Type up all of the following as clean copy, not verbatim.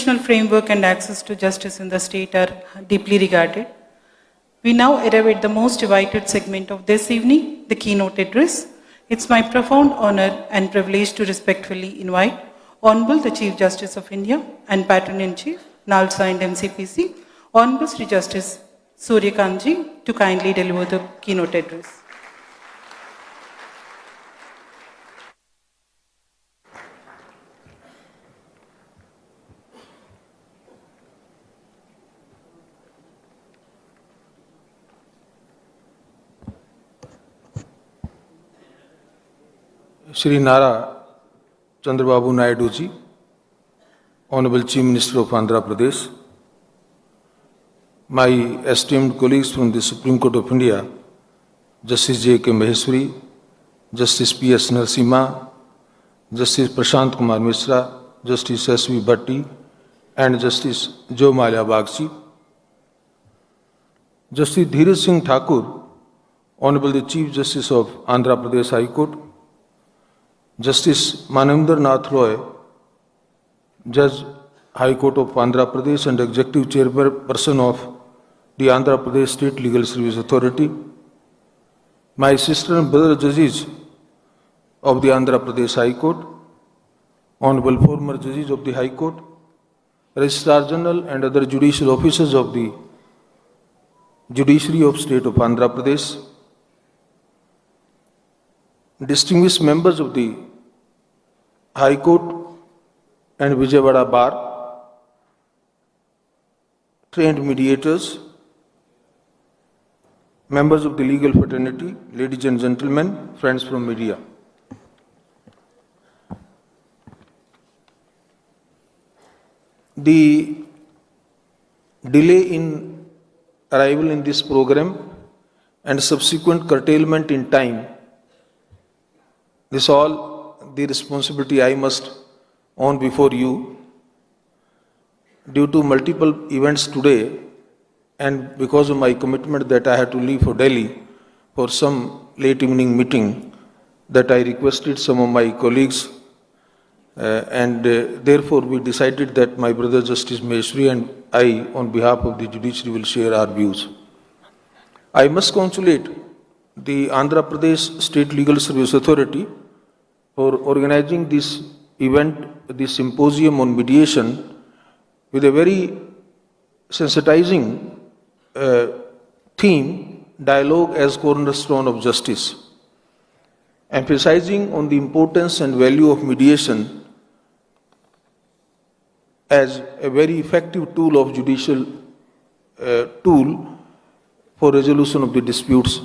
institutional framework and access to justice in the state are deeply regarded. We now arrive at the most awaited segment of this evening, the keynote address. It's my profound honor and privilege to respectfully invite Honorable the Chief Justice of India and Patron-in-Chief, NALSA and MCPC, Honorable Sri Justice Surya Kantji, to kindly deliver the keynote address. Shri Nara Chandrababu Naidu ji, Honorable Chief Minister of Andhra Pradesh, my esteemed colleagues from the Supreme Court of India, Justice J.K. Maheshwari, Justice P.S. Narasimha, Justice Prashant Kumar Mishra, Justice S.V. Bhatti, and Justice Jo Malia Bagchi, Justice Dheeraj Singh Thakur, Honorable the Chief Justice of Andhra Pradesh High Court, Justice Manimdar Nath Roy, Judge High Court of Andhra Pradesh and Executive Chairperson of the Andhra Pradesh State Legal Service Authority, my sister and brother judges of the Andhra Pradesh High Court, Honorable former judges of the High Court, Registrar General and other judicial officers of the Judiciary of State of Andhra Pradesh, distinguished members of the High Court and Vijayawada Bar, trained mediators, members of the legal fraternity, ladies and gentlemen, friends from media. The delay in arrival in this program and subsequent curtailment in time, this all the responsibility I must own before you. Due to multiple events today and because of my commitment that I had to leave for Delhi for some late evening meeting, that I requested some of my colleagues and therefore we decided that my brother Justice Maheshwari and I on behalf of the judiciary will share our views. I must congratulate the Andhra Pradesh State Legal Service Authority for organizing this event, this symposium on mediation, with a very sensitizing theme, dialogue as cornerstone of justice, emphasizing on the importance and value of mediation as a very effective tool of judicial tool for resolution of the disputes.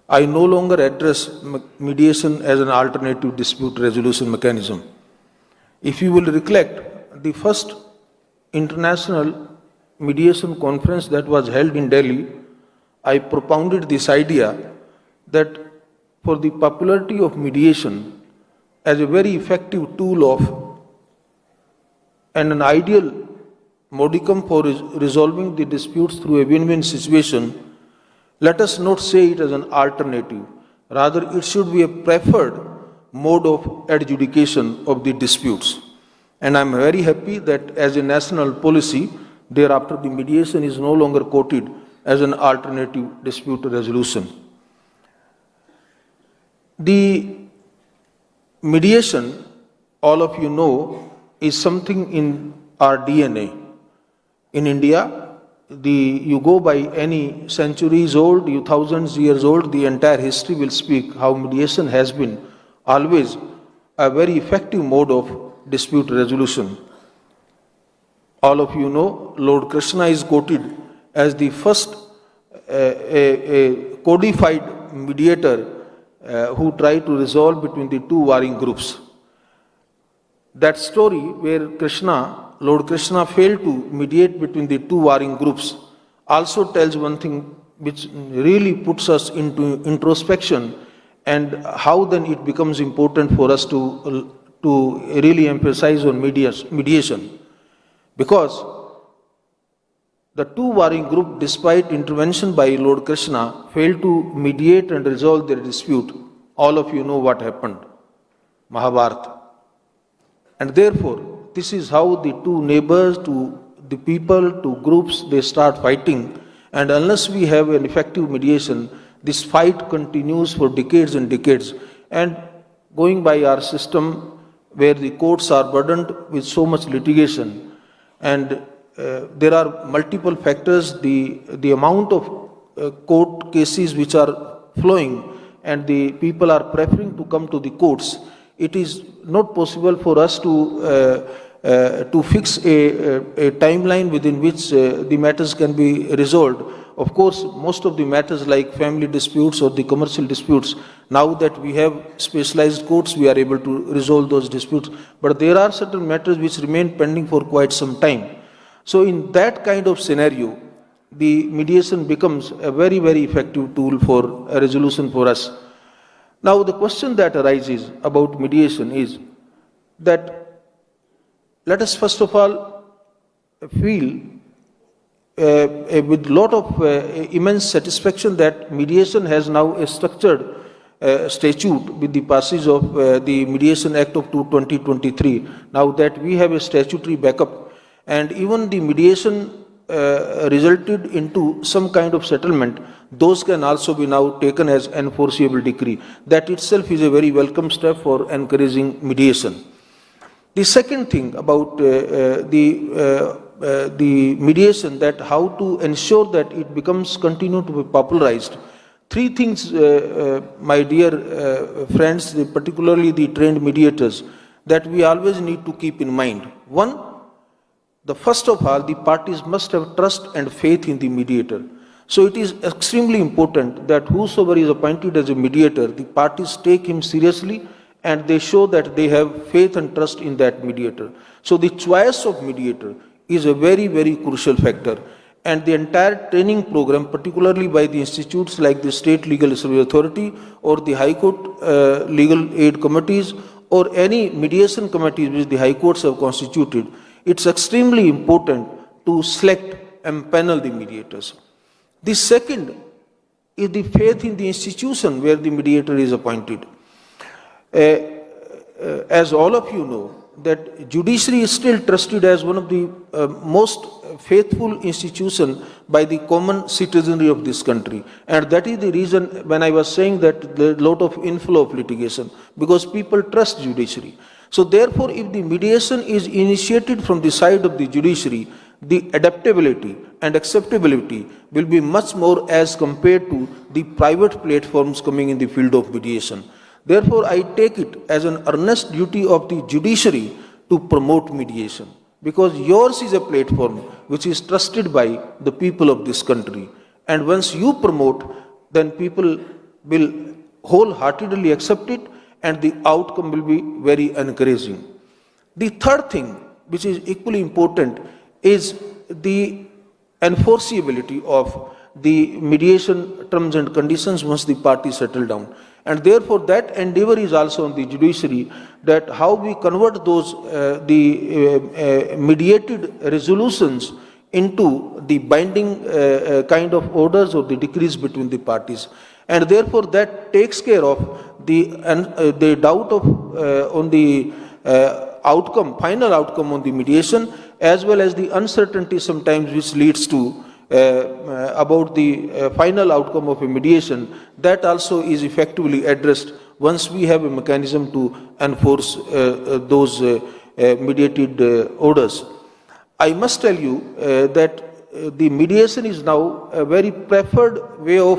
I no longer address mediation as an alternative dispute resolution mechanism. If you will recollect, the first international mediation conference that was held in Delhi, I propounded this idea that for the popularity of mediation as a very effective tool of and an ideal modicum for resolving the disputes through a win-win situation, let us not say it as an alternative. Rather, it should be a preferred mode of adjudication of the disputes. And I am very happy that as a national policy, thereafter the mediation is no longer quoted as an alternative dispute resolution. The mediation, all of you know, is something in our DNA. In India, you go by any centuries old, thousands years old, the entire history will speak how mediation has been always a very effective mode of dispute resolution. All of you know, Lord Krishna is quoted as the first a codified mediator who tried to resolve between the two warring groups. That story where Lord Krishna failed to mediate between the two warring groups also tells one thing which really puts us into introspection, and how then it becomes important for us to really emphasize on mediation. Because the two warring group, despite intervention by Lord Krishna, failed to mediate and resolve their dispute. All of you know what happened, Mahabharata. And therefore, this is how the two neighbors, to the people, to groups, they start fighting. And unless we have an effective mediation, this fight continues for decades and decades. And going by our system, where the courts are burdened with so much litigation, and there are multiple factors, the amount of court cases which are flowing, and the people are preferring to come to the courts, it is not possible for us to fix a timeline within which the matters can be resolved. Of course, most of the matters like family disputes or the commercial disputes, now that we have specialized courts, we are able to resolve those disputes. But there are certain matters which remain pending for quite some time. So in that kind of scenario, the mediation becomes a very, very effective tool for a resolution for us. Now, the question that arises about mediation is that let us first of all feel with a lot of immense satisfaction that mediation has now a structured statute with the passage of the Mediation Act of 2023. Now that we have a statutory backup, and even the mediation resulted into some kind of settlement, those can also be now taken as enforceable decree. That itself is a very welcome step for encouraging mediation. The second thing about the mediation, that how to ensure that it becomes continue to be popularized. Three things, my dear friends, particularly the trained mediators, that we always need to keep in mind. One, the first of all, the parties must have trust and faith in the mediator. So it is extremely important that whosoever is appointed as a mediator, the parties take him seriously and they show that they have faith and trust in that mediator. So the choice of mediator is a very, very crucial factor. And the entire training program, particularly by the institutes like the State Legal Service Authority or the High Court Legal Aid Committees or any mediation committees which the High Courts have constituted, it's extremely important to select and panel the mediators. The second is the faith in the institution where the mediator is appointed. As all of you know, that judiciary is still trusted as one of the most faithful institution by the common citizenry of this country. And that is the reason when I was saying that there is a lot of inflow of litigation, because people trust judiciary. So therefore, if the mediation is initiated from the side of the judiciary, the adaptability and acceptability will be much more as compared to the private platforms coming in the field of mediation. Therefore, I take it as an earnest duty of the judiciary to promote mediation, because yours is a platform which is trusted by the people of this country. And once you promote, then people will wholeheartedly accept it and the outcome will be very encouraging. The third thing, which is equally important, is the enforceability of the mediation terms and conditions once the parties settle down. And therefore, that endeavor is also on the judiciary, that how we convert those mediated resolutions into the binding kind of orders or the decrees between the parties. And therefore, that takes care of the doubt of on the outcome, final outcome on the mediation, as well as the uncertainty sometimes which leads to about the final outcome of a mediation. That also is effectively addressed once we have a mechanism to enforce those mediated orders. I must tell you that the mediation is now a very preferred way of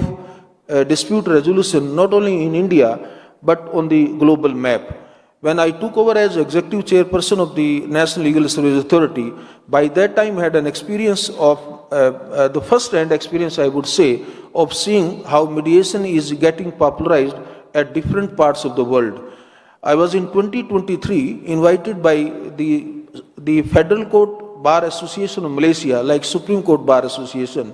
dispute resolution, not only in India, but on the global map. When I took over as executive chairperson of the National Legal Service Authority, by that time I had an experience of, the first-hand experience I would say, of seeing how mediation is getting popularized at different parts of the world. I was in 2023 invited by the Federal Court Bar Association of Malaysia, like Supreme Court Bar Association.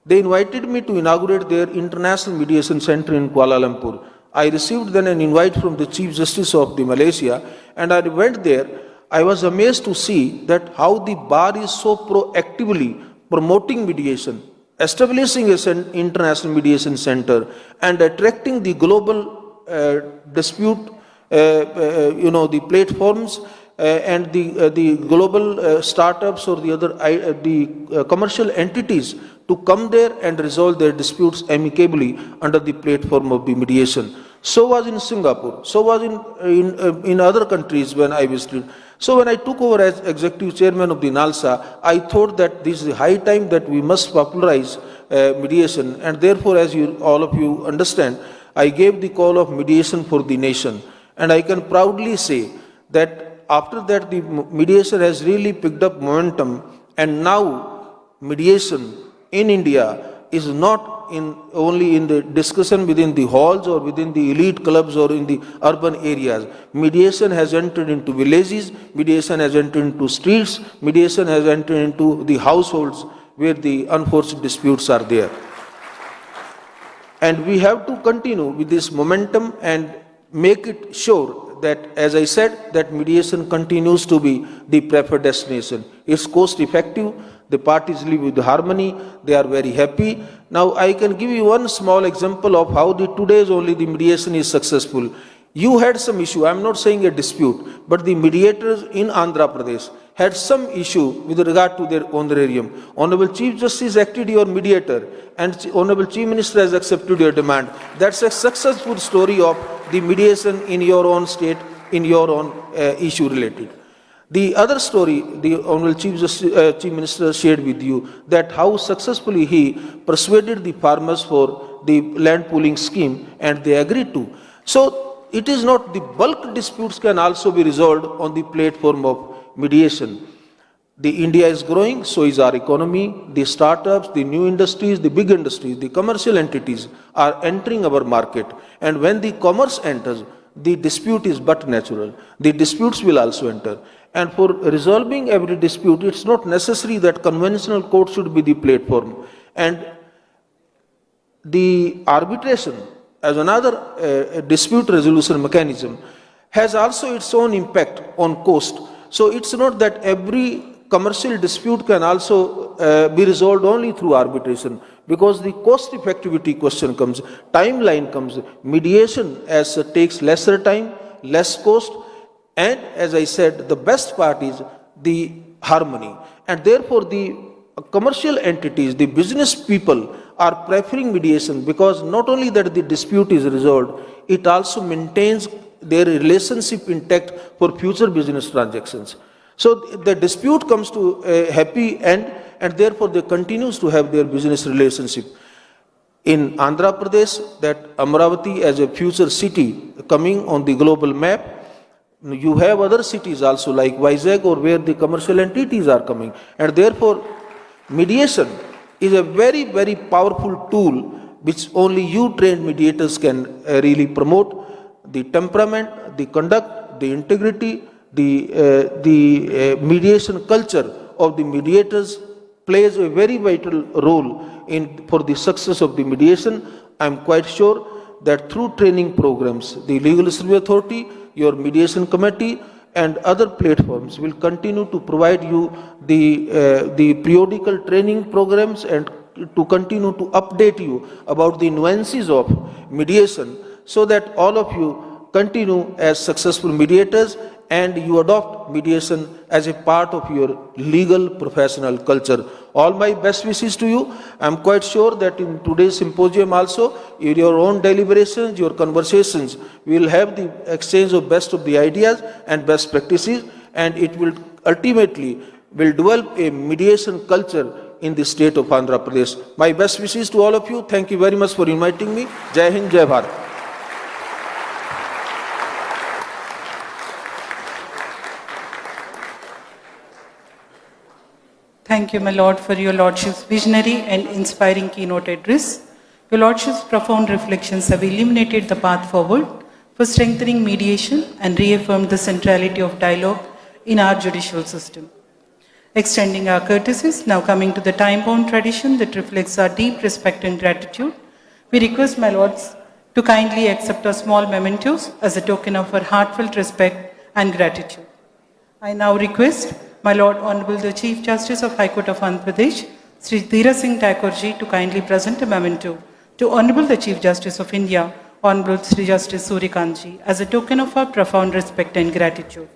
They invited me to inaugurate their International Mediation Center in Kuala Lumpur. I received then an invite from the Chief Justice of the Malaysia, and I went there. I was amazed to see that how the bar is so proactively promoting mediation, establishing an international mediation center, and attracting the global dispute, the platforms, and the global startups or the other commercial entities to come there and resolve their disputes amicably under the platform of the mediation. So was in Singapore, so was in other countries when I visited. So when I took over as executive chairman of the NALSA, I thought that this is high time that we must popularize mediation, and therefore, as all of you understand, I gave the call of mediation for the nation. And I can proudly say that after that the mediation has really picked up momentum, and now mediation in India is not only in the discussion within the halls or within the elite clubs or in the urban areas. Mediation has entered into villages, mediation has entered into streets, mediation has entered into the households where the unforced disputes are there. And we have to continue with this momentum and make it sure that, as I said, that mediation continues to be the preferred destination. It's cost effective, the parties live with harmony, they are very happy. Now I can give you one small example of how today's only the mediation is successful. You had some issue, I'm not saying a dispute, but the mediators in Andhra Pradesh had some issue with regard to their honorarium. Honorable Chief Justice acted your mediator, and Honorable Chief Minister has accepted your demand. That's a successful story of the mediation in your own state, in your own issue related. The other story, the Honorable Chief Minister shared with you, that how successfully he persuaded the farmers for the land pooling scheme, and they agreed to. So it is not the bulk disputes can also be resolved on the platform of mediation. The India is growing, so is our economy. The startups, the new industries, the big industries, the commercial entities are entering our market. And when the commerce enters, the dispute is but natural. The disputes will also enter. And for resolving every dispute, it's not necessary that conventional court should be the platform. And the arbitration, as another dispute resolution mechanism, has also its own impact on cost. So it's not that every commercial dispute can also be resolved only through arbitration, because the cost effectivity question comes, timeline comes, mediation as takes lesser time, less cost, and as I said, the best part is the harmony. And therefore the commercial entities, the business people are preferring mediation, because not only that the dispute is resolved, it also maintains their relationship intact for future business transactions. So the dispute comes to a happy end, and therefore they continues to have their business relationship. In Andhra Pradesh, that Amravati as a future city coming on the global map, you have other cities also like Vizag, or where the commercial entities are coming. And therefore, mediation is a very, very powerful tool which only you trained mediators can really promote. The temperament, the conduct, the integrity, the mediation culture of the mediators plays a very vital role for the success of the mediation. I am quite sure that through training programs, the Legal Survey Authority, your mediation committee, and other platforms will continue to provide you the periodical training programs, and to continue to update you about the nuances of mediation, so that all of you continue as successful mediators and you adopt mediation as a part of your legal professional culture. All my best wishes to you. I am quite sure that in today's symposium also, in your own deliberations, your conversations, we will have the exchange of best of the ideas and best practices, and it will ultimately develop a mediation culture in the state of Andhra Pradesh. My best wishes to all of you. Thank you very much for inviting me. Jai Hind, Jai Bharat. Thank you, my Lord, for your Lordship's visionary and inspiring keynote address. Your Lordship's profound reflections have illuminated the path forward for strengthening mediation and reaffirmed the centrality of dialogue in our judicial system. Extending our courtesies, now coming to the time-bound tradition that reflects our deep respect and gratitude, we request, my Lords, to kindly accept our small mementos as a token of our heartfelt respect and gratitude. I now request my Lord Honorable the Chief Justice of High Court of Andhra Pradesh, Sri Dheera Singh Thakurji, to kindly present a memento to Honorable the Chief Justice of India, Honorable Sri Justice Suryakanji, as a token of our profound respect and gratitude.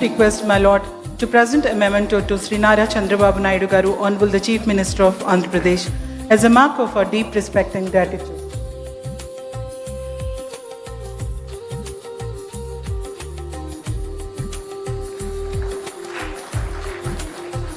request my Lord to present a memento to Srinara Chandrababu Naidu Garu, Honorable the Chief Minister of Andhra Pradesh, as a mark of our deep respect and gratitude.